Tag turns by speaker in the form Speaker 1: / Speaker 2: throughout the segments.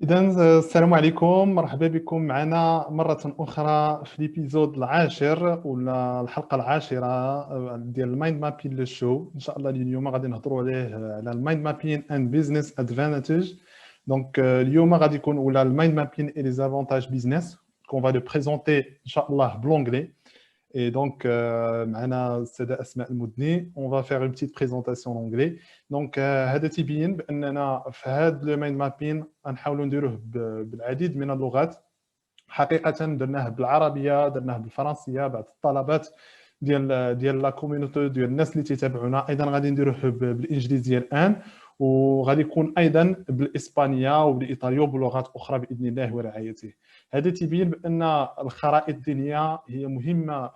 Speaker 1: إذا السلام عليكم، مرحبا بكم معنا مرة أخرى في الإبيزود العاشر ولا الحلقة العاشرة ديال المايند مابين لو شو. إن شاء الله اليوم غادي نهضروا عليه على المايند مابين أند بيزنس أدفانتج. دونك اليوم غادي يكون ولا المايند مابين إي لي زافونتاج بيزنس كون فا لو بريزونتي إن شاء الله بلونغلي. Et donc, معنا السيدة أسماء المدني. On va faire une petite présentation en anglais. Donc, هذا تيبين بأننا في هذا المايند مابين غنحاولوا نديروه بالعديد من اللغات. حقيقة درناه بالعربية، درناه بالفرنسية، بعض الطلبات ديال لا كوميونيتي ديال الناس اللي تيتابعونا ايضا غادي نديروه بالانجليزيه الان، وغادي يكون ايضا بالاسبانيه وبالايطاليه وبلغات اخرى باذن الله ورعايته. هذا تبين بان الخرائط الذهنيه هي مهمه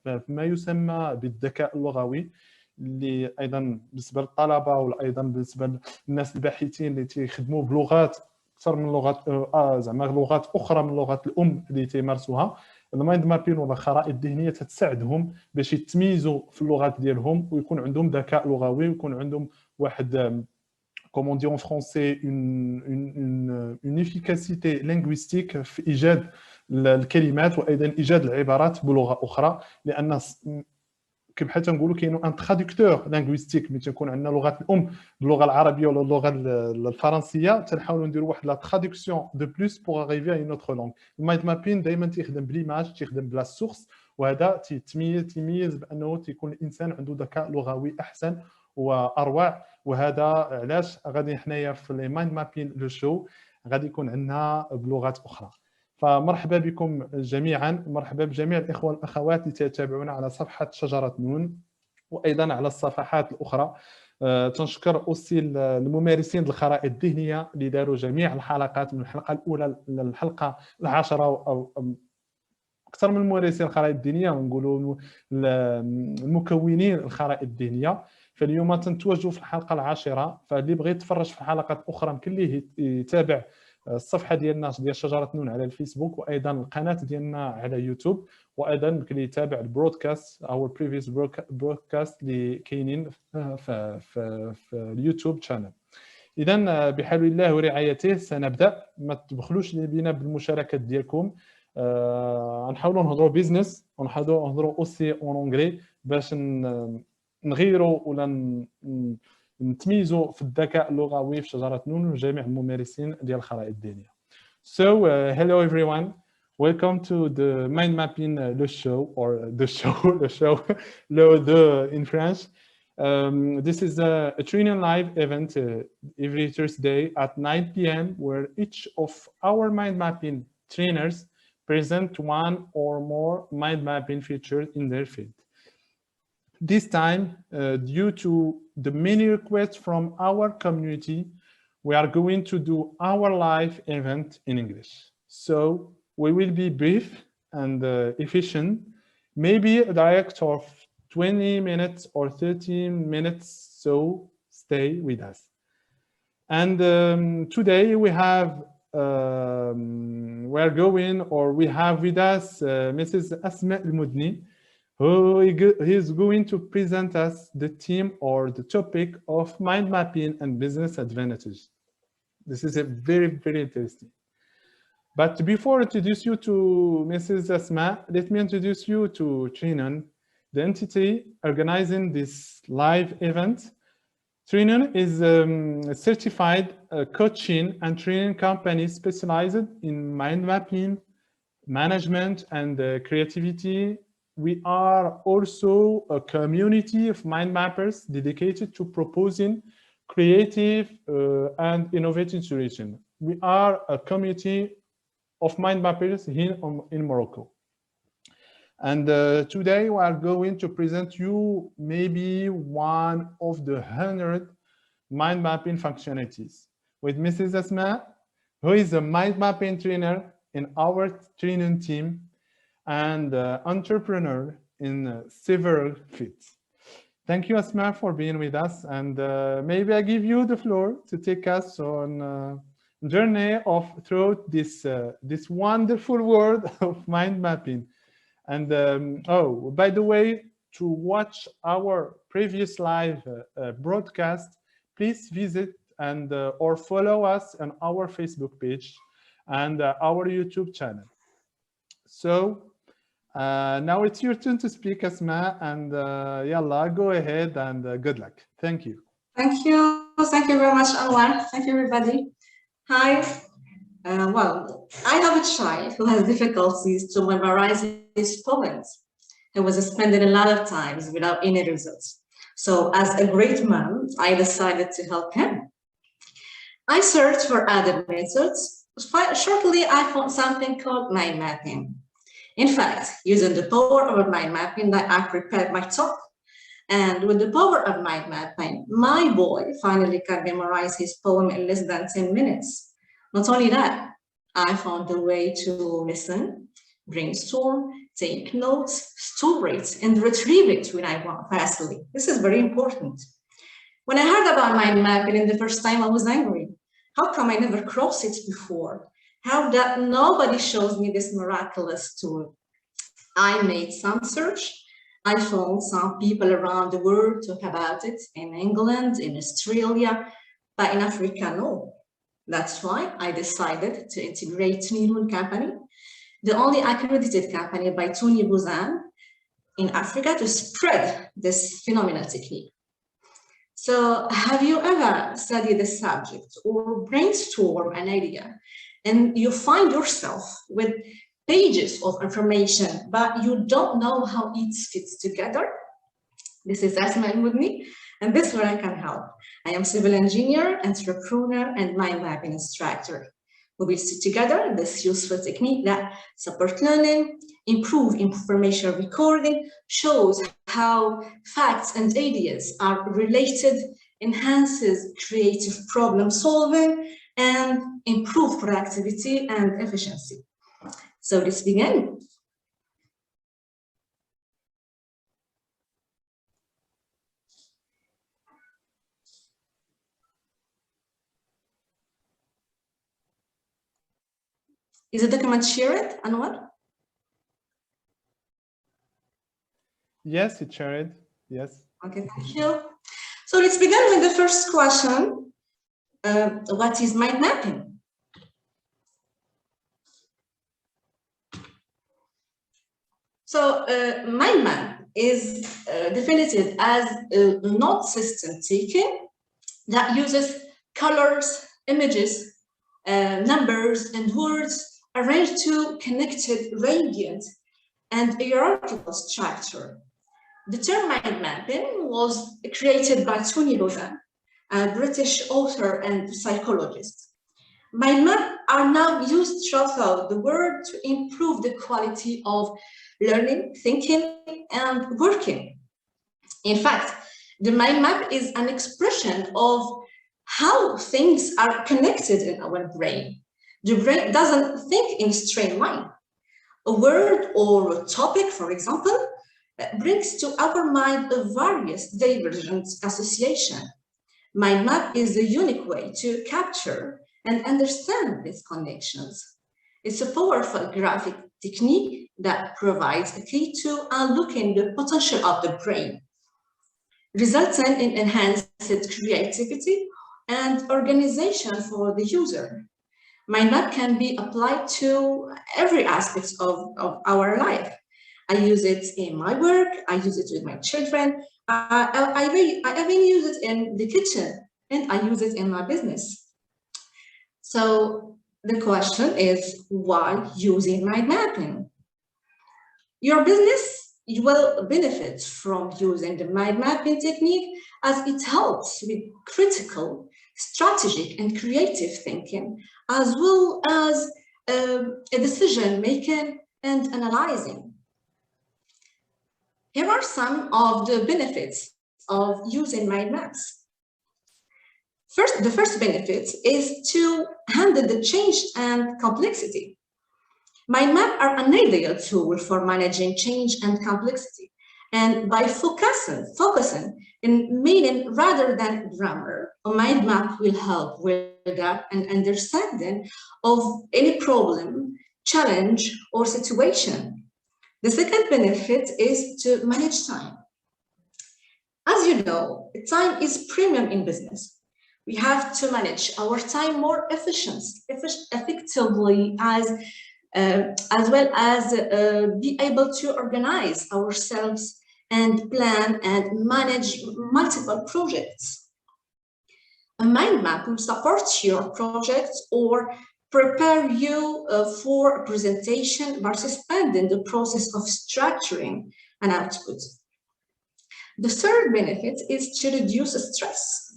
Speaker 1: فيما يسمى بالذكاء اللغوي، اللي ايضا بالنسبه للطلبه وايضا بالنسبه للناس الباحثين اللي تيخدموا بلغات اكثر من لغات زعما لغات اخرى من لغات الام اللي تيمارسوها. المايند مابين ولا الخرائط الذهنيه تساعدهم باش يتميزوا في اللغات ديالهم ويكون عندهم ذكاء لغوي ويكون عندهم واحد comment dire en français une efficacité linguistique في ايجاد الكلمات وايضا ايجاد العبارات بلغه اخرى، لان كيف حتى نقولوا كاينو ان ترادكتور لينغويستيك. ملي تكون عندنا لغه الام باللغه العربيه ولا اللغه الفرنسيه تنحاولوا نديروا واحد لا ترادكسيون دو بلوس بوغ اريفي ا اون اوتر لونغ. المايند مابين دائما تيخدم بليماج، تيخدم بلا سورس، وهذا تيميز بانه تيكون الانسان عنده ذكاء لغوي احسن واروع. وهذا علاش غادي حنايا في لي مايند مابين لو شو غادي يكون عندنا بلغات اخرى. فمرحبا بكم جميعا، مرحبا بجميع الاخوه والاخوات اللي تتابعونا على صفحه شجره نون وايضا على الصفحات الاخرى. تنشكر اوسي الممارسين الخرائط الذهنيه اللي داروا جميع الحلقات من الحلقه الاولى للحلقه العاشره، او اكثر من ممارسين الخرائط الذهنيه ونقولوا المكونين الخرائط الذهنيه. فاليوم تنتواجدوا في الحلقه العاشره، فاللي بغى يتفرج في الحلقات الاخرى يمكن ليه يتابع الصفحه ديالنا ديال شجره نون على الفيسبوك، وايضا القناه ديالنا على يوتيوب، وايضا يمكن يتابع البرودكاست او بريفيوس برودكاست اللي كاينين في اليوتيوب شانل. اذا بحول الله ورعايته سنبدا. ما تبخلوش بينا بالمشاركات ديالكم. نحاولوا نهضروا بيزنس ونحاولوا نهضروا اوسي اون اونغلي باش نغيروا ولا نتميزوا في الذكاء اللغوي في شجرة نون وجميع الممارسين ديال الخرائط الذهنية. So hello everyone, welcome to the mind mapping le show, or the show le show le deux in French. This is a training live event every Thursday at 9 p.m. where each of our mind mapping trainers present one or more mind mapping features in their field. This time, due to the many requests from our community, we are going to do our live event in English. So we will be brief and efficient, maybe a direct of 20 minutes or 30 minutes, so stay with us. And today we have we have with us Mrs. Asmaa Elmoudni, who is going to present us the theme or the topic of mind mapping and business advantage. This is a very, very interesting. But before I introduce you to Mrs. Asmaa, let me introduce you to Trinon, the entity organizing this live event. Trinon is a certified coaching and training company specialized in mind mapping, management, and creativity. We are also a community of mind mappers dedicated to proposing creative and innovative solutions. We are a community of mind mappers here in Morocco. And today we are going to present you maybe one of the 100 mind mapping functionalities with Mrs. Asmaa, who is a mind mapping trainer in our training team and entrepreneur in several fields. Thank you, Asmaa, for being with us. And maybe I give you the floor to take us on a journey through this wonderful world of mind mapping. And by the way, to watch our previous live broadcast, please visit and or follow us on our Facebook page and our YouTube channel. So now it's your turn to speak, Asmaa, and yalla, go ahead and good luck. Thank you.
Speaker 2: Thank you. Thank you very much, Anouar. Thank you, everybody. Hi. Well, I have a child who has difficulties to memorize his poems. He was spending a lot of times without any results. So as a great mom, I decided to help him. I searched for other methods. Shortly, I found something called mind mapping. In fact, using the power of mind mapping, I prepared my talk. And with the power of mind mapping, my boy finally can memorize his poem in less than 10 minutes. Not only that, I found a way to listen, brainstorm, take notes, store it, and retrieve it when I want fastly. This is very important. When I heard about mind mapping in the first time, I was angry. How come I never crossed it before? How that nobody shows me this miraculous tool? I made some search. I found some people around the world talk about it in England, in Australia, but in Africa, no. That's why I decided to integrate Nilun company, the only accredited company by Tony Buzan in Africa to spread this phenomenal technique. So have you ever studied a subject or brainstorm an idea and you find yourself with pages of information, but you don't know how it fits together? This is Asmaa Elmoudni, and this is where I can help. I am civil engineer, entrepreneur, and mind mapping instructor. We will see together this useful technique that supports learning, improve information recording, shows how facts and ideas are related, enhances creative problem solving, and improve productivity and efficiency. So let's begin. Is the document shared, Anouar?
Speaker 1: Yes, it's shared. Yes.
Speaker 2: Okay, thank you. So let's begin with the first question. What is mind mapping? So mind map is defined as a node system taken that uses colors, images, numbers, and words arranged to connected radiant and hierarchical structure. The term mind mapping was created by Tony Buzan, a British author and psychologist. Mind maps are now used throughout the world to improve the quality of learning, thinking, and working. In fact, the mind map is an expression of how things are connected in our brain. The brain doesn't think in a straight line. A word or a topic, for example, brings to our mind a various divergent association. Mind map is a unique way to capture and understand these connections. It's a powerful graphic technique that provides a key to unlocking the potential of the brain, resulting in enhanced creativity and organization for the user. Mind map can be applied to every aspect of our life. I use it in my work, I use it with my children, I even use it in the kitchen, and I use it in my business. So the question is, why using mind mapping? Your business will benefit from using the mind mapping technique as it helps with critical, strategic, and creative thinking, as well as a decision making and analyzing. Here are some of the benefits of using mind maps. First, the first benefit is to handle the change and complexity. Mind maps are an ideal tool for managing change and complexity. And by focusing in meaning rather than grammar, a mind map will help with that and understanding of any problem, challenge, or situation. The second benefit is to manage time. As you know, time is premium in business. We have to manage our time more effectively, as well as be able to organize ourselves and plan and manage multiple projects. A mind map will support your project or prepare you for a presentation, participate in the process of structuring an output. The third benefit is to reduce stress.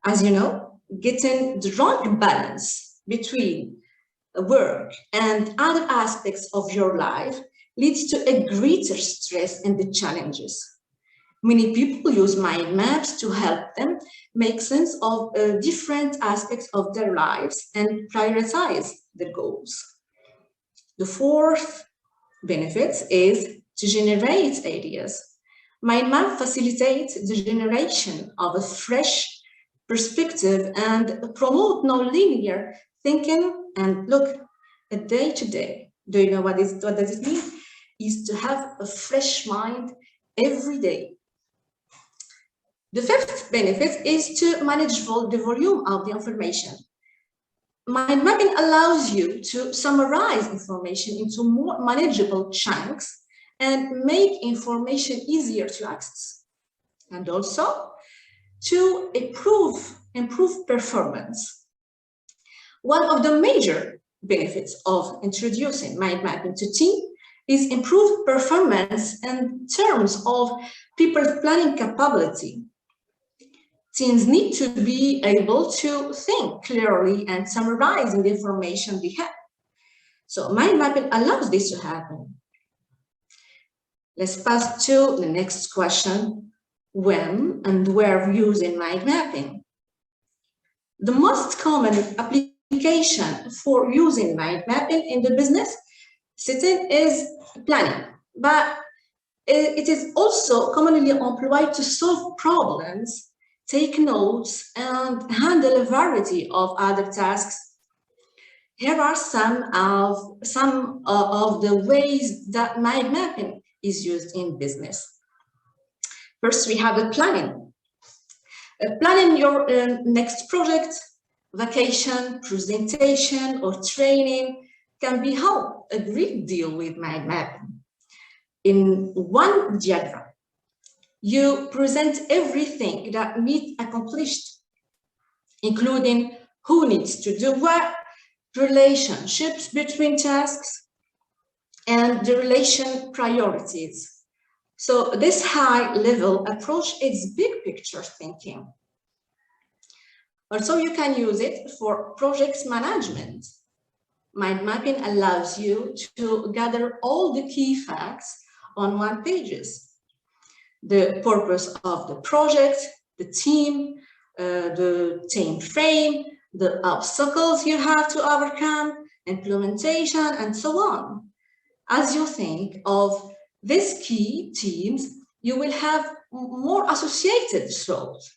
Speaker 2: As you know, getting the wrong balance between work and other aspects of your life leads to a greater stress and the challenges. Many people use mind maps to help them make sense of different aspects of their lives and prioritize their goals. The fourth benefit is to generate ideas. Mind map facilitates the generation of a fresh perspective and promote non-linear thinking and look at day to day. Do you know what does it mean? Is to have a fresh mind every day. The fifth benefit is to manage the volume of the information. Mind mapping allows you to summarize information into more manageable chunks and make information easier to access, and also to improve performance. One of the major benefits of introducing mind mapping to team is improved performance in terms of people's planning capability. Teams need to be able to think clearly and summarize the information they have. So mind mapping allows this to happen. Let's pass to the next question. When and where using mind mapping? The most common application for using mind mapping in the business setting is planning, but it is also commonly employed to solve problems, take notes, and handle a variety of other tasks. Here are some of the ways that mind mapping is used in business. First, we have the planning. Planning your next project, vacation, presentation, or training can be helped a great deal with mind mapping. In one diagram, you present everything that needs accomplished, including who needs to do what, relationships between tasks, and the relation priorities. So this high-level approach is big picture thinking. Also, you can use it for project management. Mind mapping allows you to gather all the key facts on one page. The purpose of the project, the team, the time frame, the obstacles you have to overcome, implementation, and so on. As you think of these key themes, you will have more associated roles.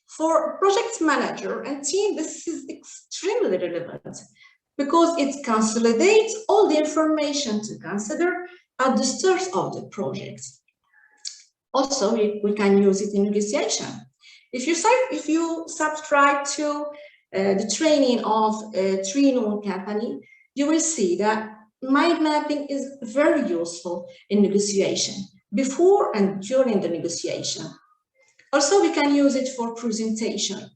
Speaker 2: For project manager and team, this is extremely relevant because it consolidates all the information to consider at the start of the project. Also, we can use it in negotiation. If you subscribe to the training of a 3-in-1 company, you will see that mind mapping is very useful in negotiation, before and during the negotiation. Also, we can use it for presentation.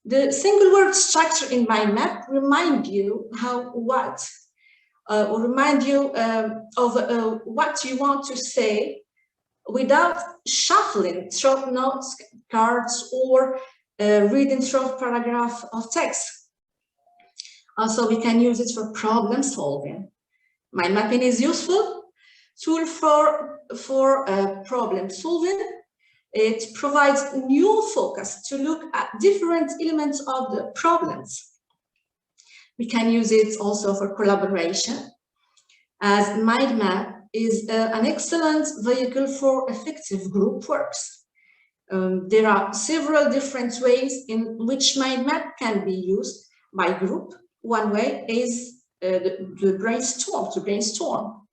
Speaker 2: The single word structure in mind map remind you remind you of what you want to say without shuffling through notes, cards, or reading through paragraph of text. Also, we can use it for problem solving. Mind mapping is useful tool for problem solving. It provides new focus to look at different elements of the problems. We can use it also for collaboration, as mind map is an excellent vehicle for effective group works. There are several different ways in which mind map can be used by group. One way is to brainstorm.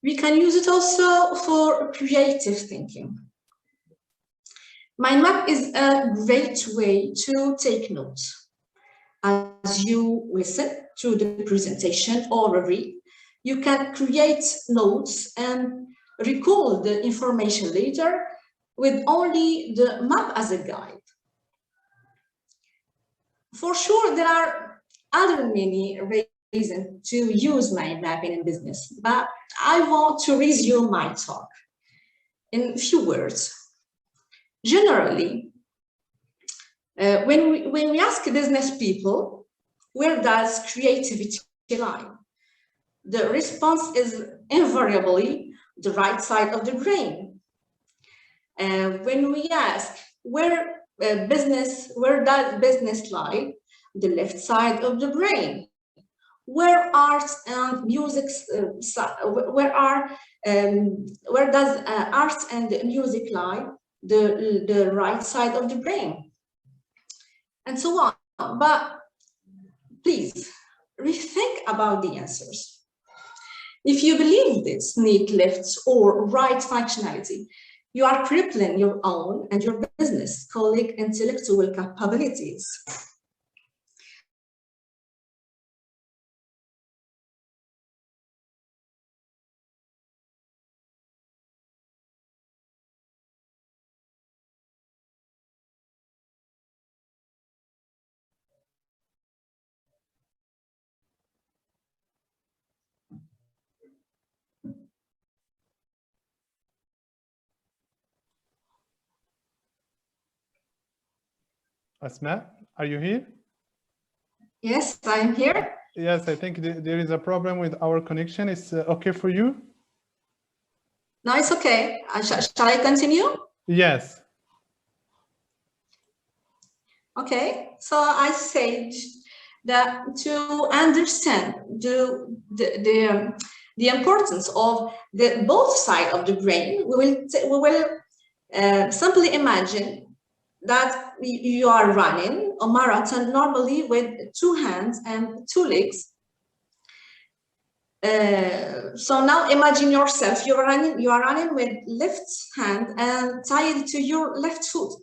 Speaker 2: We can use it also for creative thinking. Mind map is a great way to take notes. As you listen to the presentation or read, you can create notes and recall the information later with only the map as a guide. For sure, there are other many reasons to use mind mapping in business, but I want to resume my talk in a few words. Generally, when we ask business people, where does creativity lie? The response is invariably the right side of the brain. When we ask where does business lie? The left side of the brain. Where art and music, where does art and music lie? The right side of the brain, and so on. But please rethink about the answers. If you believe this neat left or right functionality, you are crippling your own and your business colleague intellectual capabilities.
Speaker 1: Asmaa, are you here?
Speaker 2: Yes, I'm here.
Speaker 1: Yes, I think there is a problem with our connection. It's okay for you?
Speaker 2: No, it's okay. Shall I continue?
Speaker 1: Yes.
Speaker 2: Okay, so I said that to understand the importance of both sides of the brain, we will simply imagine that you are running a marathon normally with 2 hands and 2 legs. So now imagine yourself, you are running with left hand and tied to your left foot.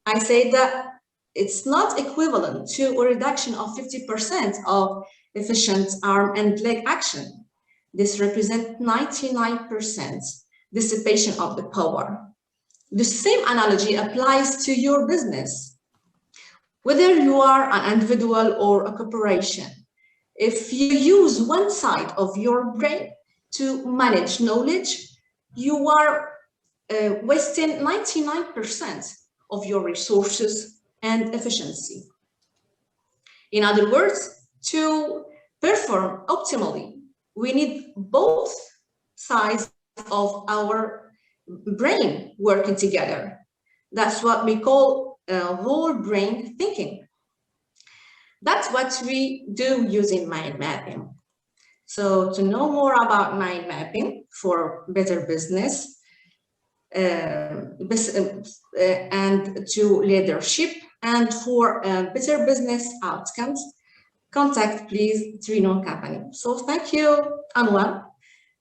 Speaker 2: I say that it's not equivalent to a reduction of 50% of efficient arm and leg action. This represents 99% dissipation of the power. The same analogy applies to your business. Whether you are an individual or a corporation, if you use one side of your brain to manage knowledge, you are wasting 99% of your resources and efficiency. In other words, to perform optimally, we need both sides of our brain working together. That's what we call whole brain thinking. That's what we do using mind mapping. So to know more about mind mapping for better business and to leadership and for better business outcomes, contact please Trino Company. So thank you, Anouar.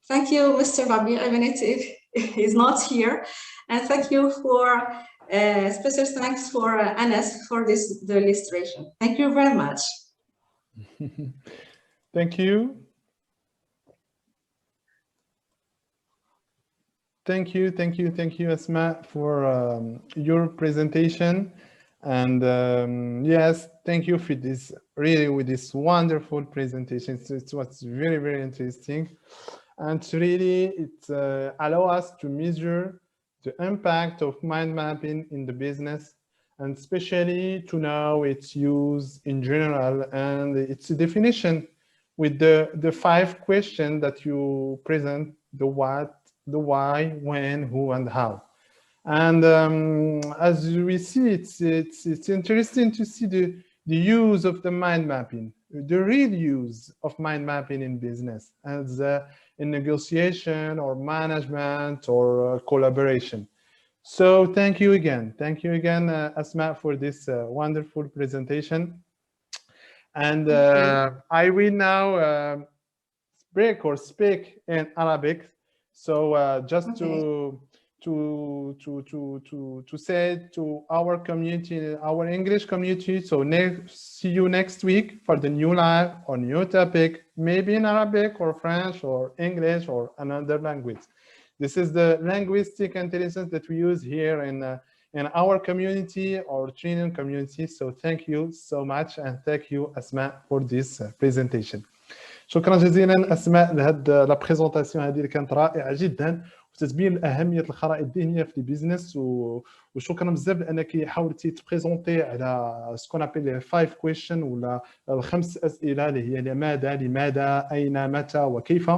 Speaker 2: Thank you, Mr. Rabii Idrissi. He's not here. And thank you for special thanks for Anas for the illustration. Thank you very much.
Speaker 1: Thank you. Thank you, Asmaa, for your presentation. And yes, thank you for this, really, with this wonderful presentation. It was very, very interesting. And really, it allows us to measure the impact of mind mapping in the business, and especially to know its use in general and its definition with the 5 questions that you present: the what, the why, when, who, and how. And as we see, it's interesting to see the use of the mind mapping, the real use of mind mapping in business, as in negotiation or management or collaboration. So thank you again, Asmaa, for this wonderful presentation. And I will now break or speak in Arabic. So just to say to our community, our English community. So see you next week for the new live or new topic, maybe in Arabic or French or English or another language. This is the linguistic intelligence that we use here in our community or training community. So thank you so much, and thank you, Asmaa, for this presentation. شكرا جزيلا أسماء لهذه لا بريزونطاسيون هذه اللي كانت رائعه جدا وتتبين اهميه الخرائط الذهنيه في البيزنس. وشكرا بزاف لانك حاولتي تبريزونتي على سكون ابل 5 كويشن ولا الخمس اسئله اللي هي لماذا، لماذا، اين، متى وكيف.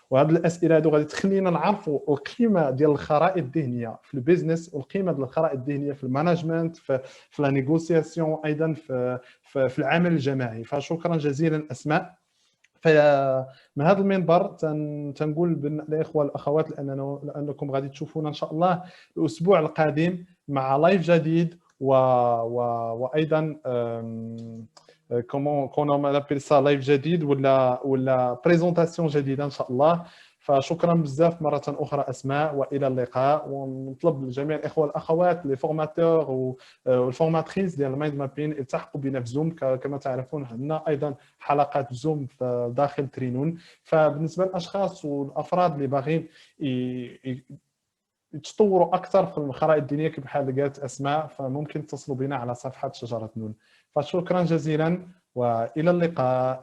Speaker 1: وهذه الاسئله هذو غادي تخلينا نعرفوا القيمه ديال الخرائط الذهنيه في البيزنس والقيمه ديال الخرائط الذهنيه في المانجمنت في لا نيغوسياسيون، ايضا في العمل الجماعي. فشكرا جزيلا اسماء. من هذا المنبر تنقول للاخوه والاخوات لانكم غادي تشوفونا ان شاء الله الاسبوع القادم مع لايف جديد وايضا كومون نابيل سا لايف جديد ولا بريزونطاسيون جديده ان شاء الله. فشكرا بزاف مره اخرى اسماء، والى اللقاء. ونطلب لجميع الاخوه والاخوات لي فورماتور والفورماتريس ديال المايند مابين التحقوا بنا في زوم. كما تعرفون عندنا ايضا حلقات زوم داخل ترينون. فبالنسبه للاشخاص والافراد اللي باغيين يتطوروا اكثر في الخرائط الذهنيه بحال اللي قالت اسماء، فممكن تتصلوا بنا على صفحه شجره نون. فشكرا جزيلا والى اللقاء.